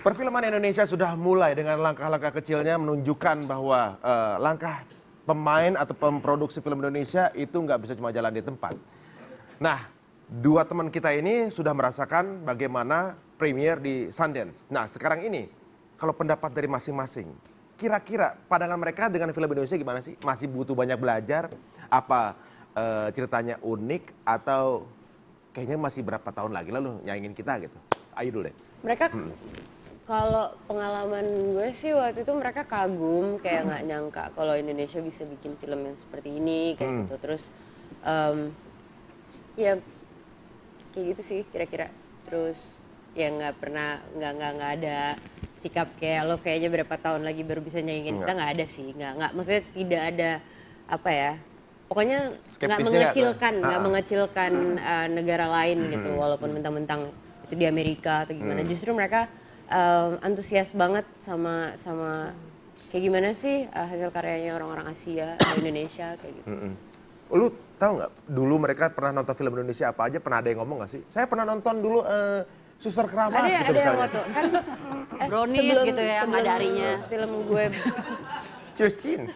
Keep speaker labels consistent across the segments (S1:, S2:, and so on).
S1: Perfilman Indonesia sudah mulai dengan langkah-langkah kecilnya menunjukkan bahwa langkah pemain atau pemproduksi film Indonesia itu nggak bisa cuma jalan di tempat. Nah, dua teman kita ini sudah merasakan bagaimana premier di Sundance. Nah, sekarang ini kalau pendapat dari masing-masing, kira-kira pandangan mereka dengan film Indonesia gimana sih? Masih butuh banyak belajar? Apa ceritanya unik atau kayaknya masih berapa tahun lagi lalu nyaingin kita gitu? Ayo dulu deh.
S2: Mereka kalau pengalaman gue sih waktu itu mereka kagum kayak nggak nyangka kalau Indonesia bisa bikin film yang seperti ini kayak gitu. Terus ya kayak gitu sih kira-kira. Terus ya nggak ada sikap kayak lo kayaknya berapa tahun lagi baru bisa nyanyiin kita, nggak ada sih, nggak maksudnya tidak ada apa ya. Pokoknya nggak mengecilkan negara lain gitu, walaupun mentang-mentang itu di Amerika atau gimana. Justru mereka antusias banget sama kayak gimana sih hasil karyanya orang-orang Asia di Indonesia kayak gitu.
S1: Lu tahu nggak? Dulu mereka pernah nonton film Indonesia apa aja? Pernah ada yang ngomong nggak sih? Saya pernah nonton dulu Suster Keramas gitu
S2: ada yang
S1: misalnya.
S2: waktu kan
S3: Brownies gitu ya, nggak ada harinya.
S2: Film gue
S1: Cucin.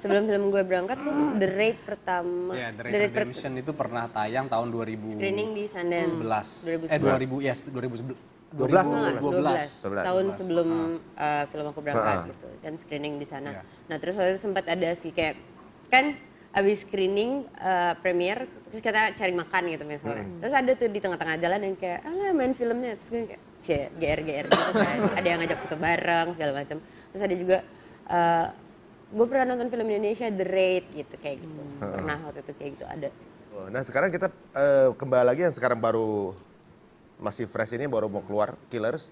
S2: sebelum film gue berangkat tuh The Raid pertama.
S4: Ya, The Raid Redemption itu pernah tayang tahun 2000.
S2: Screening di Sundance.
S4: 2012.
S2: 12 tahun sebelum film aku berangkat gitu, dan screening di sana. Nah terus waktu itu sempat ada sih kayak kan abis screening premier terus kita cari makan gitu misalnya. Terus ada tuh di tengah-tengah jalan yang kayak alah main filmnya, terus gue kayak GR gitu kan. Ada yang ngajak foto bareng segala macam. Terus ada juga gue pernah nonton film Indonesia The Raid gitu kayak gitu. Pernah waktu itu kayak gitu ada.
S1: Nah sekarang kita kembali lagi yang sekarang baru masih fresh ini baru mau keluar Killers.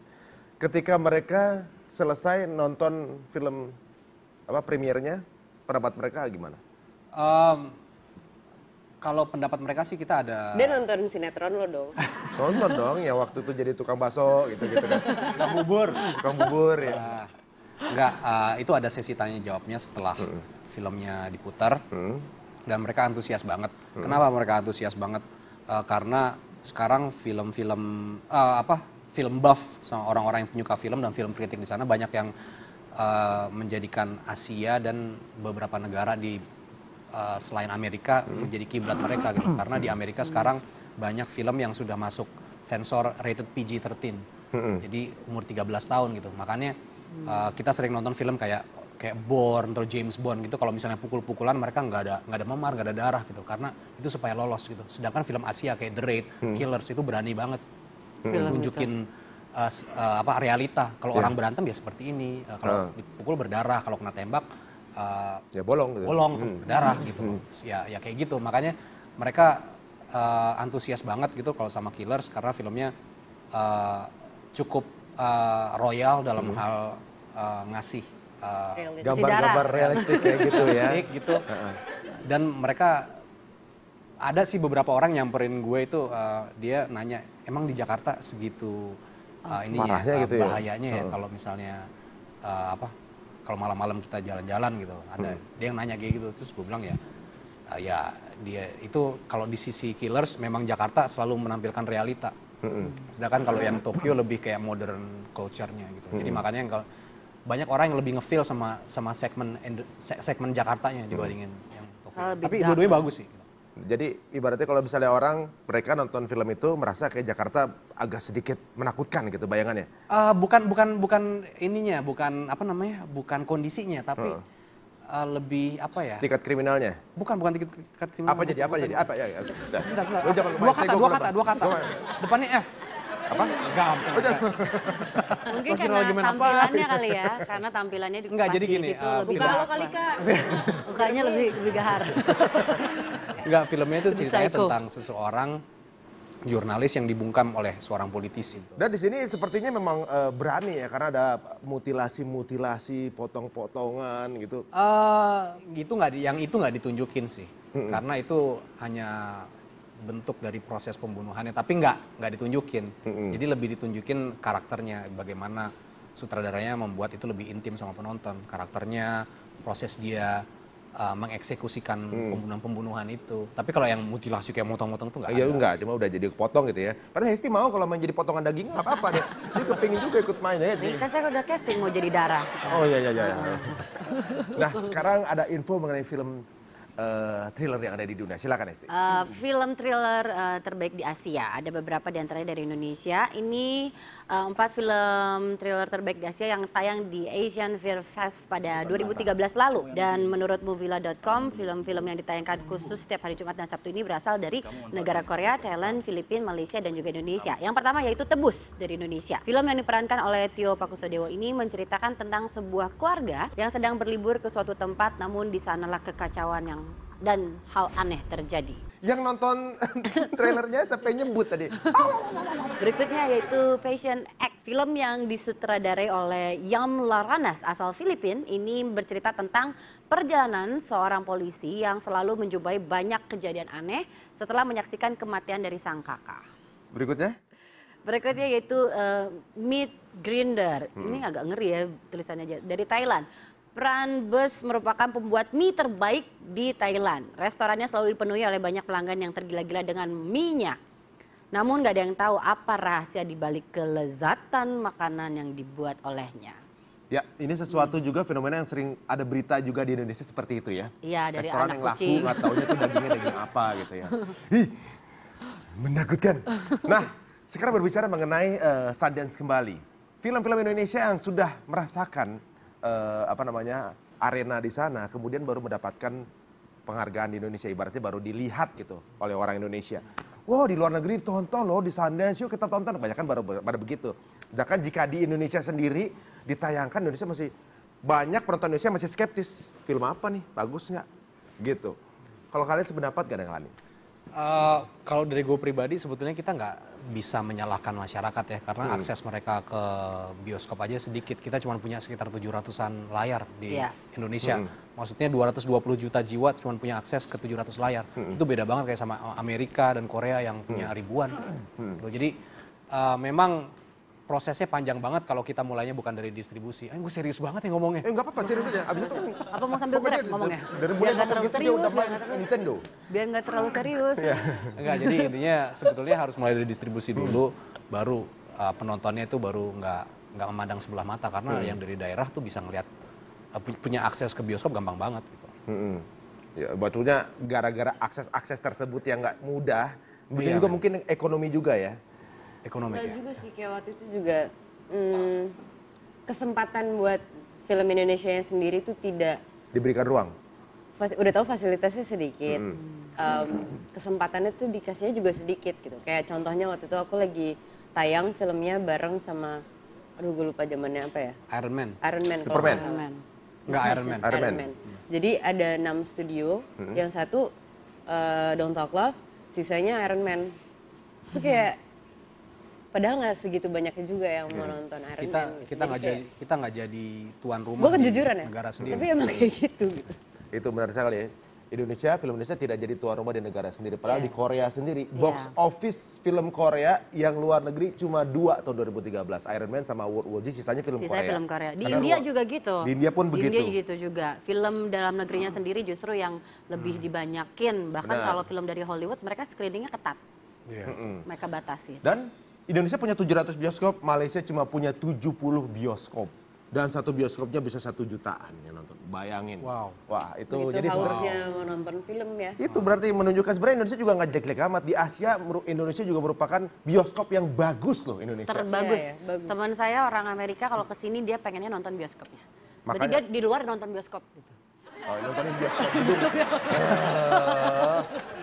S1: Ketika mereka selesai nonton film premiernya, pendapat mereka gimana?
S4: Kalau pendapat mereka sih kita ada.
S2: Dia nonton sinetron lo dong.
S1: Nonton dong, ya waktu itu jadi tukang bakso gitu-gitu kan.
S4: Tukang bubur.
S1: Tukang bubur ya.
S4: Enggak, itu ada sesi tanya jawabnya setelah filmnya diputar. Dan mereka antusias banget. Kenapa mereka antusias banget? Karena sekarang film buff sama orang-orang yang penyuka film dan film kritik di sana banyak yang menjadikan Asia dan beberapa negara di selain Amerika menjadi kiblat mereka gitu. Karena di Amerika sekarang banyak film yang sudah masuk sensor rated PG-13. Jadi umur 13 tahun gitu. Makanya kita sering nonton film kayak Bourne atau James Bond gitu, kalau misalnya pukul-pukulan mereka nggak ada memar, nggak ada darah gitu, karena itu supaya lolos gitu. Sedangkan film Asia kayak The Raid, Killers itu berani banget nunjukin realita. Kalau orang berantem ya seperti ini, kalau dipukul berdarah, kalau kena tembak
S1: ya bolong gitu.
S4: Bolong tuh berdarah gitu. Ya kayak gitu. Makanya mereka antusias banget gitu kalau sama Killers karena filmnya cukup royal dalam hal ngasih
S1: gambar-gambar realistik kayak gitu ya.
S4: Gitu. Dan mereka ada sih beberapa orang nyamperin gue itu, dia nanya emang di Jakarta segitu ininya gitu bahayanya ya kalau misalnya kalau malam-malam kita jalan-jalan gitu. Ada dia yang nanya kayak gitu, terus gue bilang ya dia itu kalau di sisi Killers memang Jakarta selalu menampilkan realita. Sedangkan kalau yang Tokyo lebih kayak modern culture-nya gitu. Jadi makanya kalau banyak orang yang lebih ngefeel sama segmen Jakartanya dibandingin yang Tokyo. Tapi dua-duanya bagus sih.
S1: Jadi ibaratnya kalau misalnya mereka nonton film itu merasa kayak Jakarta agak sedikit menakutkan gitu bayangannya.
S4: Bukan ininya, bukan kondisinya, tapi lebih apa ya?
S1: Tingkat kriminalnya.
S4: Bukan tingkat kriminal.
S1: Apa jadi? Apa ya?
S4: Sebentar. Dua kata. Depannya F.
S1: Apa?
S4: Enggak.
S3: Mungkin karena tampilannya kali ya, karena tampilannya di
S4: enggak, jadi gini,
S2: buka lo kali Kak.
S3: Mukanya lebih gahar.
S4: Enggak, filmnya itu ceritanya tentang seseorang jurnalis yang dibungkam oleh seorang politisi.
S1: Dan di sini sepertinya memang berani ya karena ada mutilasi, potong-potongan gitu.
S4: Yang itu nggak ditunjukin sih, karena itu hanya bentuk dari proses pembunuhannya, tapi nggak ditunjukin. Jadi lebih ditunjukin karakternya, bagaimana sutradaranya membuat itu lebih intim sama penonton, karakternya, proses dia mengeksekusikan pembunuhan-pembunuhan itu. Tapi kalau yang mutilasi kayak motong-motong tuh nggak ada.
S1: Iya enggak, cuma udah jadi kepotong gitu ya. Padahal Hesti mau kalau main jadi potongan daging nggak apa-apa deh. Dia kepingin juga ikut main ya.
S3: Ini kan saya udah casting mau jadi darah.
S1: Oh iya. Nah sekarang ada info mengenai film thriller yang ada di dunia. Silakan Hesti.
S3: Film thriller terbaik di Asia. Ada beberapa di antaranya dari Indonesia. Ini 4 film thriller terbaik di Asia yang tayang di Asian Film Fest pada 2013 lalu. Dan menurut Movila.com, film-film yang ditayangkan khusus setiap hari Jumat dan Sabtu ini berasal dari negara Korea, Thailand, Filipina, Malaysia, dan juga Indonesia. Yang pertama yaitu Tebus dari Indonesia. Film yang diperankan oleh Tio Pakusadewo ini menceritakan tentang sebuah keluarga yang sedang berlibur ke suatu tempat, namun di sanalah kekacauan dan hal aneh terjadi.
S1: Yang nonton trailernya sampai nyebut tadi.
S3: Berikutnya yaitu Passion X, film yang disutradarai oleh Yam Laranas asal Filipina. Ini bercerita tentang perjalanan seorang polisi yang selalu menjumpai banyak kejadian aneh setelah menyaksikan kematian dari sang kakak. Berikutnya yaitu Meat Grinder. Ini agak ngeri ya tulisannya, dari Thailand. Pran Bus merupakan pembuat mie terbaik di Thailand. Restorannya selalu dipenuhi oleh banyak pelanggan yang tergila-gila dengan mie-nya. Namun nggak ada yang tahu apa rahasia di balik kelezatan makanan yang dibuat olehnya.
S1: Ya, ini sesuatu juga fenomena yang sering ada berita juga di Indonesia seperti itu ya.
S3: Iya, dari
S1: restoran
S3: anak
S1: yang laku
S3: kucing.
S1: nggak taunya tuh dagingnya daging apa gitu ya. Ih, menakutkan. Nah, sekarang berbicara mengenai Sundance kembali. Film-film Indonesia yang sudah merasakan arena di sana, kemudian baru mendapatkan penghargaan di Indonesia, ibaratnya baru dilihat gitu oleh orang Indonesia. Wow, di luar negeri tonton loh, di Sundance, yuk kita tonton. Kebanyakan baru begitu. Sedangkan jika di Indonesia sendiri ditayangkan, Indonesia masih banyak penonton Indonesia masih skeptis. Film apa nih, bagus nggak? Gitu. Kalau kalian sependapat gak ada yang lain?
S4: Kalau dari gue pribadi sebetulnya kita nggak bisa menyalahkan masyarakat ya, karena akses mereka ke bioskop aja sedikit. Kita cuma punya sekitar 700-an layar di Indonesia. Maksudnya 220 juta jiwa cuma punya akses ke 700 layar. Itu beda banget kayak sama Amerika dan Korea yang punya ribuan. Jadi memang prosesnya panjang banget kalau kita mulainya bukan dari distribusi. Gue serius banget ya ngomongnya.
S1: Nggak apa-apa, serius aja. Abis itu
S3: Apa mau sambil
S1: pokoknya
S3: grab ngomongnya?
S1: Dari
S3: Biar nggak terlalu
S1: dia
S3: serius.
S1: udah main Nintendo.
S3: Biar nggak terlalu serius.
S4: Enggak, jadi intinya sebetulnya harus mulai dari distribusi dulu, baru penontonnya itu baru nggak memandang sebelah mata, karena yang dari daerah tuh bisa ngelihat punya akses ke bioskop gampang banget gitu.
S1: Ya, betulnya gara-gara akses tersebut yang nggak mudah, kemudian juga mungkin ekonomi juga ya.
S4: Ekonomi ya.
S2: juga sih, kayak waktu itu juga kesempatan buat film Indonesia yang sendiri tuh tidak
S1: Diberikan ruang.
S2: udah tahu fasilitasnya sedikit, kesempatannya tuh dikasihnya juga sedikit gitu. Kayak contohnya waktu itu aku lagi tayang filmnya bareng sama, aduh gue lupa zamannya apa ya?
S4: Iron Man.
S2: Iron Man. kalau
S1: Superman.
S2: nggak salah.
S4: Enggak, Iron Man.
S1: Iron Man.
S2: Jadi ada 6 studio, yang satu Don't Talk Love, sisanya Iron Man. Terus kayak padahal nggak segitu banyaknya juga yang mau nonton Iron Man.
S4: Kita nggak jadi tuan rumah
S2: Gue
S4: di
S2: kejujuran ya,
S4: negara sendiri.
S2: tapi emang kayak gitu.
S1: Itu benar sekali ya. Film Indonesia tidak jadi tuan rumah di negara sendiri. Padahal di Korea sendiri, box office film Korea yang luar negeri cuma 2 tahun 2013. Iron Man sama World War Z, sisanya film Korea.
S3: Film Korea. Di
S1: Karena
S3: India juga gitu.
S1: Di India pun begitu.
S3: Di India gitu juga. Film dalam negerinya sendiri justru yang lebih dibanyakin. Bahkan
S1: Benar.
S3: kalau film dari Hollywood mereka screeningnya ketat.
S4: Iya.
S3: Mereka batasi.
S1: Dan Indonesia punya 700 bioskop, Malaysia cuma punya 70 bioskop. Dan satu bioskopnya bisa 1 jutaan yang nonton. Bayangin.
S4: Wow.
S1: Wah, itu
S2: Itu
S1: jadi
S2: hausnya mau nonton film ya.
S1: itu berarti menunjukkan sebenarnya Indonesia juga nggak jelek-jelek amat. Di Asia, Indonesia juga merupakan bioskop yang bagus loh Indonesia.
S3: Terbagus.
S2: Iya, bagus.
S3: Teman saya orang Amerika kalau kesini dia pengennya nonton bioskopnya. Berarti
S1: Makanya-
S3: dia di luar nonton bioskop gitu.
S1: Oh, nontonin bioskop gedung.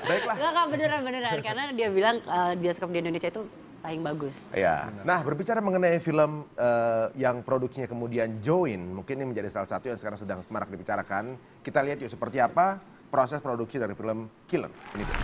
S1: Baiklah.
S3: Enggak beneran karena dia bilang bioskop di Indonesia itu paling bagus.
S1: Ya. Nah, berbicara mengenai film yang produksinya kemudian join, mungkin ini menjadi salah satu yang sekarang sedang marak dibicarakan. Kita lihat yuk seperti apa proses produksi dari film Killer. Ini dia.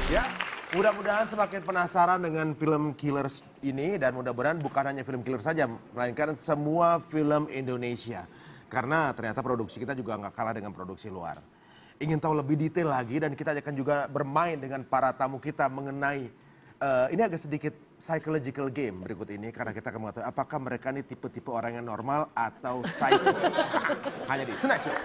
S1: Ya, mudah-mudahan semakin penasaran dengan film Killers ini dan mudah-mudahan bukan hanya film Killers saja, melainkan semua film Indonesia. Karena ternyata produksi kita juga nggak kalah dengan produksi luar. Ingin tahu lebih detail lagi dan kita akan juga bermain dengan para tamu kita mengenai ini agak sedikit psychological game berikut ini karena kita akan mengetahui apakah mereka ini tipe-tipe orang yang normal atau psycho. Hanya di Tonight Show.